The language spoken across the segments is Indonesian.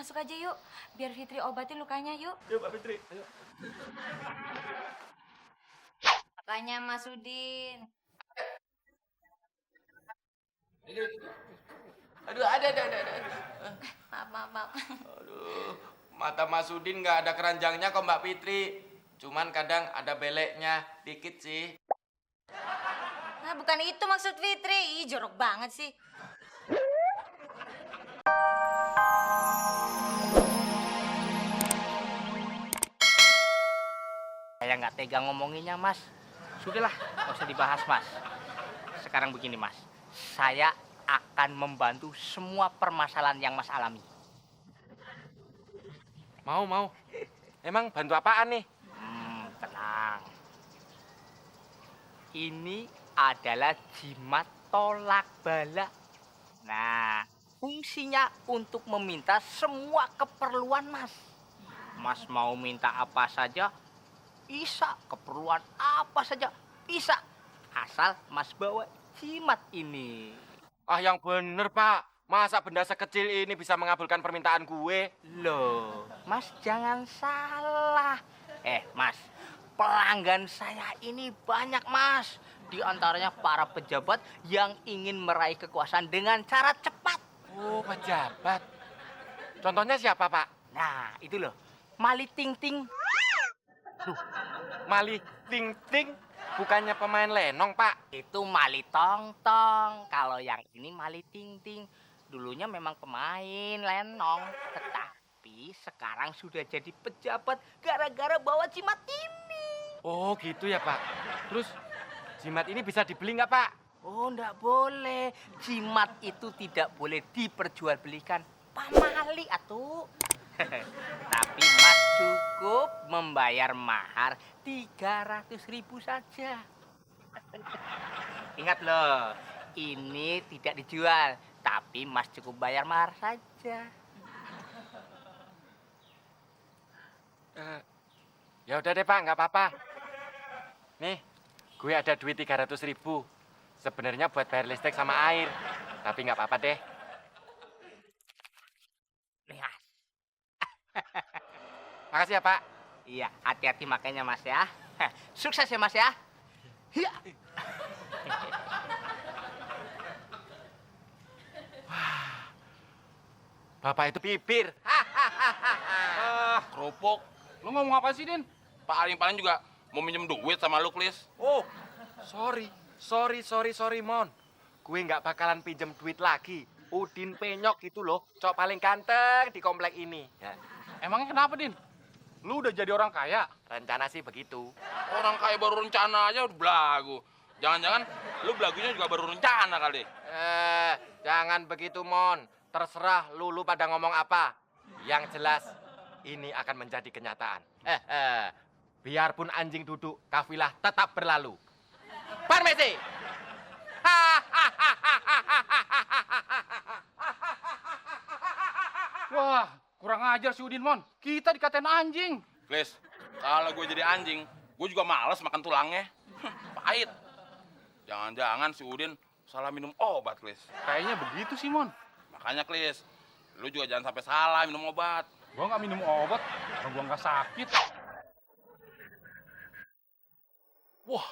masuk aja yuk. Biar Fitri obatin lukanya yuk. Yuk Mbak Fitri, ayo. Lukanya Mas Udin. Aduh, ada. Maaf. Aduh, mata Mas Udin nggak ada keranjangnya kok Mbak Fitri. Cuman kadang ada beleknya, dikit sih. Nah, bukan itu maksud Fitri. Ih, jorok banget sih. Saya nggak tega ngomonginnya, Mas. Sudahlah, nggak usah dibahas, Mas. Sekarang begini, Mas. Saya akan membantu semua permasalahan yang Mas alami. Mau. Emang bantu apaan nih? Tenang. Ini adalah jimat tolak bala. Nah, fungsinya untuk meminta semua keperluan Mas. Mas mau minta apa saja, bisa. Keperluan apa saja, bisa. Asal Mas bawa jimat ini. Ah, yang bener, Pak. Masa benda sekecil ini bisa mengabulkan permintaan gue? Loh, Mas jangan salah. Mas, pelanggan saya ini banyak, Mas. Di antaranya para pejabat yang ingin meraih kekuasaan dengan cara cepat. Oh, pejabat. Contohnya siapa, Pak? Nah, itu loh. Mali Ting Ting. Mali Ting Ting. Bukannya pemain lenong, Pak. Itu Mali Tong Tong. Kalau yang ini Mali Ting Ting. Dulunya memang pemain lenong. Tetapi sekarang sudah jadi pejabat gara-gara bawa jimat ini. Oh, gitu ya, Pak. Terus, jimat ini bisa dibeli nggak, Pak? Oh, enggak boleh. Jimat itu tidak boleh diperjualbelikan. Pamali atuh. Tapi Mas cukup membayar mahar 300.000 saja. Ingat loh, ini tidak dijual. Tapi Mas cukup bayar mahar saja. Ya udah deh, Pak, nggak apa-apa. Nih, gue ada duit 300.000. Sebenarnya buat bayar listrik sama air. Tapi nggak apa-apa deh. Lihat. Makasih ya, Pak. Iya, hati-hati makanya Mas ya. Sukses ya Mas ya. Iya. Bapak itu bibir. Kerupuk. Lu ngomong apa sih, Din? Paling juga mau minjem duit sama lu, Klis. Oh, sorry, Mon. Gue nggak bakalan pinjem duit lagi. Udin Penyok itu loh, cowok paling ganteng di komplek ini. Ya, Emangnya kenapa, Din? Lu udah jadi orang kaya? rencana sih begitu. Orang kaya baru rencana aja udah belagu. Jangan-jangan lu belagunya juga baru rencana kali. Jangan begitu, Mon. Terserah lu pada ngomong apa. Yang jelas, ini akan menjadi kenyataan. Biarpun anjing duduk, kafilah tetap berlalu. Permisi. Wah, kurang ajar si Udin, Mon. Kita dikatain anjing. Klis, kalau gue jadi anjing, gue juga males makan tulangnya. Pahit. Jangan-jangan si Udin salah minum obat, Klis. Kayaknya begitu sih, Mon. Makanya, Klis, lu juga jangan sampai salah minum obat. Gua nggak minum obat, karena gua nggak sakit. Wah,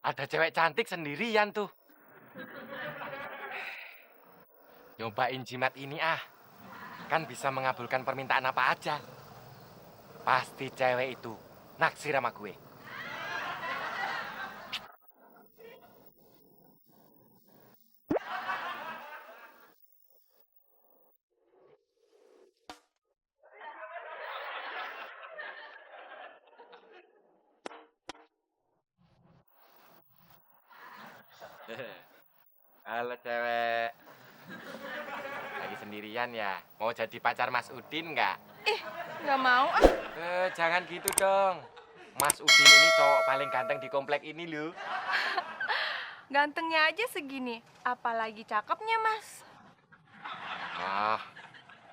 ada cewek cantik sendirian tuh. Nyobain jimat ini kan bisa mengabulkan permintaan apa aja. Pasti cewek itu naksir sama gue. Halo cewek. Lagi sendirian ya? Mau jadi pacar Mas Udin nggak? Nggak mau ah. Jangan gitu dong. Mas Udin ini cowok paling ganteng di komplek ini loh. Gantengnya aja segini. Apalagi cakepnya, Mas.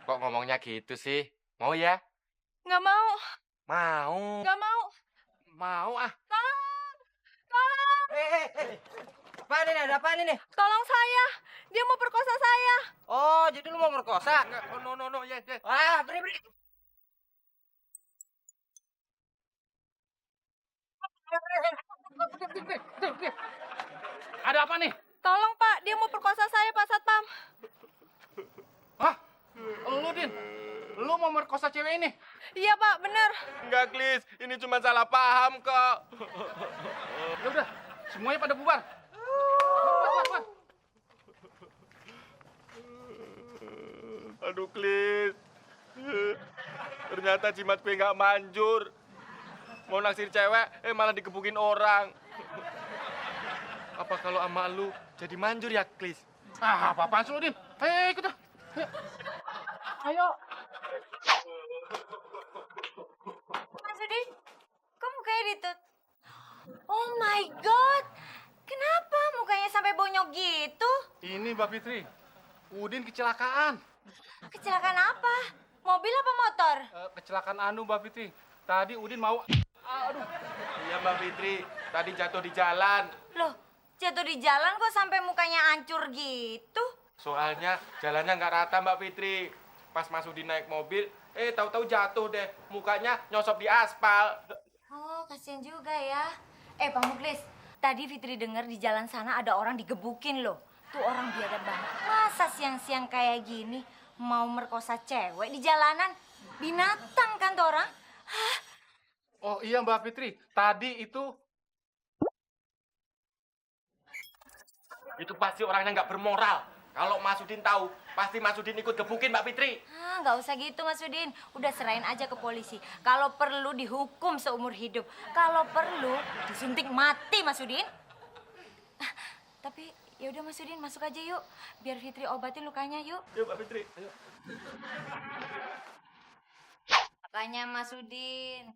Kok ngomongnya gitu sih? Mau ya? Nggak mau. Mau. Nggak mau. Mau Tolong. Apaan ini? Ada apaan ini? Tolong saya. Dia mau perkosa saya. Oh, jadi lu mau merkosa? Enggak, oh, no, yes. Wah, beri. Ada apa nih? Tolong Pak, dia mau perkosa saya Pak Satpam. Hah? Lu, Din? Lu mau merkosa cewek ini? Iya Pak, bener. Enggak, Klis. Ini cuma salah paham kok. Ya udah, semuanya pada bubar. Bubar. Aduh, Klis. Ternyata jimat gue nggak manjur. Mau naksir cewek, malah dikebukin orang. Apa kalau ama lu jadi manjur ya, Klis? Ah, apa-apaan sih lu, Din? Hei, ikut dah. Ayo. Mas Udin, kok mukanya ditut? Oh my God, kenapa mukanya sampai bonyok gitu? Ini Mbak Fitri, Udin kecelakaan. Kecelakaan apa? Mobil apa motor? Kecelakaan Mbak Fitri. Tadi Udin mau... Aduh. Iya, Mbak Fitri. Tadi jatuh di jalan. Loh, jatuh di jalan kok sampai mukanya hancur gitu? Soalnya jalannya nggak rata, Mbak Fitri. Pas masuk di naik mobil, tahu-tahu jatuh deh. Mukanya nyosop di aspal. Oh, kasihan juga ya. Pak Muklis, tadi Fitri dengar di jalan sana ada orang digebukin loh. Tuh orang biadab banget. Masa siang-siang kayak gini mau merkosa cewek di jalanan? Binatang kan tuh orang? Hah? Oh iya Mbak Fitri, tadi itu Pasti orangnya nggak bermoral. Kalau Mas Udin tahu, pasti Mas Udin ikut gebukin Mbak Fitri. Nggak usah gitu Mas Udin. Udah serahin aja ke polisi. Kalau perlu dihukum seumur hidup. Kalau perlu disuntik mati Mas Udin. Tapi ya udah Mas Udin masuk aja yuk. Biar Fitri obatin lukanya yuk. Yuk Mbak Fitri, ayo. Makanya Mas Udin.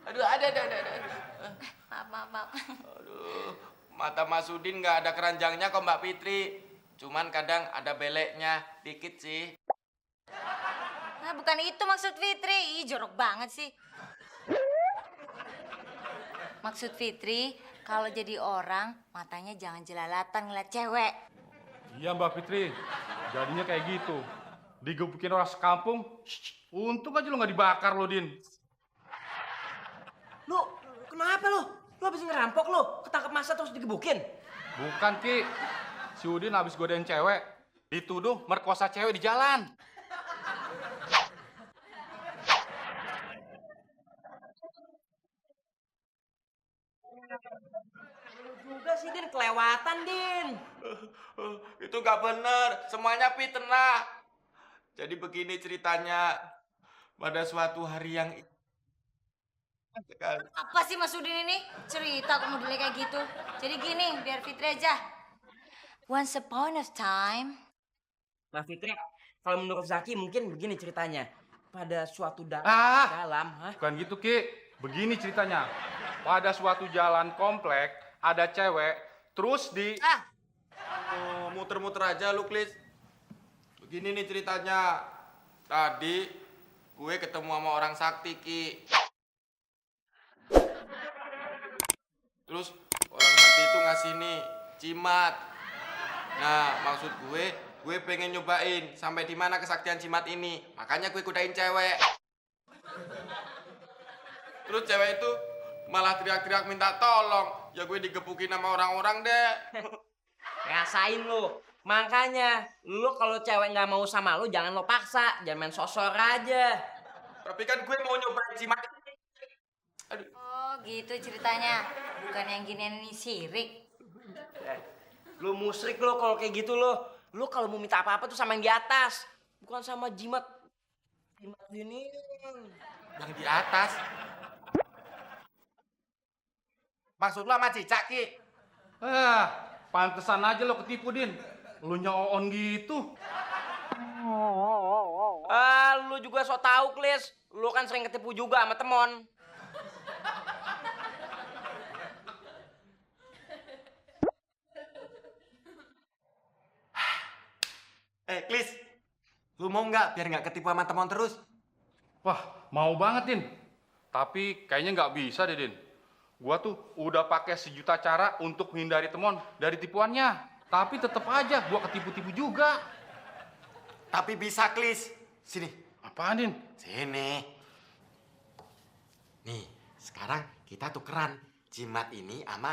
Aduh, ada. Maaf. Aduh, mata Mas Udin nggak ada keranjangnya kok Mbak Fitri. Cuman kadang ada beleknya, dikit sih. Bukan itu maksud Fitri. Ih, jorok banget sih. Maksud Fitri, kalau jadi orang, matanya jangan jelalatan ngeliat cewek. iya Mbak Fitri, jadinya kayak gitu. Digebukin orang sekampung, untung aja lu nggak dibakar lo, Din. Lu, kenapa lu? Lu habis ngerampok lu, ketangkep masa terus digebukin? Bukan, Ki. Si Udin habis godain cewek, dituduh merkosa cewek di jalan. Lu juga sih, Din, kelewatan, Din. Itu nggak bener, semuanya fitnah. Jadi begini ceritanya. Pada suatu hari yang Apa sih Mas Udin ini? Cerita kok modelnya kayak gitu. Jadi gini, biar Fitri aja. Once upon a time. Mbak Fitri, kalau menurut Zaki mungkin begini ceritanya. Pada suatu dalam, Bukan gitu, Ki. Begini ceritanya. Pada suatu jalan komplek, ada cewek, terus di... Oh, muter-muter aja lu, Klis. Begini nih ceritanya. Tadi gue ketemu sama orang sakti, Ki. Terus orang sakti itu ngasih nih cimat. Nah, maksud gue pengen nyobain sampai di mana kesaktian cimat ini. Makanya gue kudain cewek. Terus cewek itu malah teriak-teriak minta tolong. Ya gue digebukin sama orang-orang deh. rasain lu. Makanya, lu kalau cewek nggak mau sama lu, jangan lo paksa. Jangan main sosor aja. Tapi kan gue mau nyobain cimat. Aduh. Oh gitu ceritanya. Bukan yang ginian ini sirik. Lu musrik lo kalau kayak gitu lo. Lu kalau mau minta apa-apa tuh sama yang di atas. Bukan sama jimat. Jimat gini. Yang di atas. Maksud lu sama cicak, Ki? Pantesan aja lo ketipu, Din. Lu nyoon gitu. Lu juga so tau, Klis. Lu kan sering ketipu juga sama temon. Klis, lu mau nggak biar nggak ketipu sama teman terus? Wah, mau banget, Din. Tapi kayaknya nggak bisa deh, Din. Gua tuh udah pakai sejuta cara untuk menghindari Temon dari tipuannya. Tapi tetap aja gua ketipu-tipu juga. Tapi bisa, Klis. Sini. Apaan, Din? Sini. Nih, sekarang kita tukeran jimat ini sama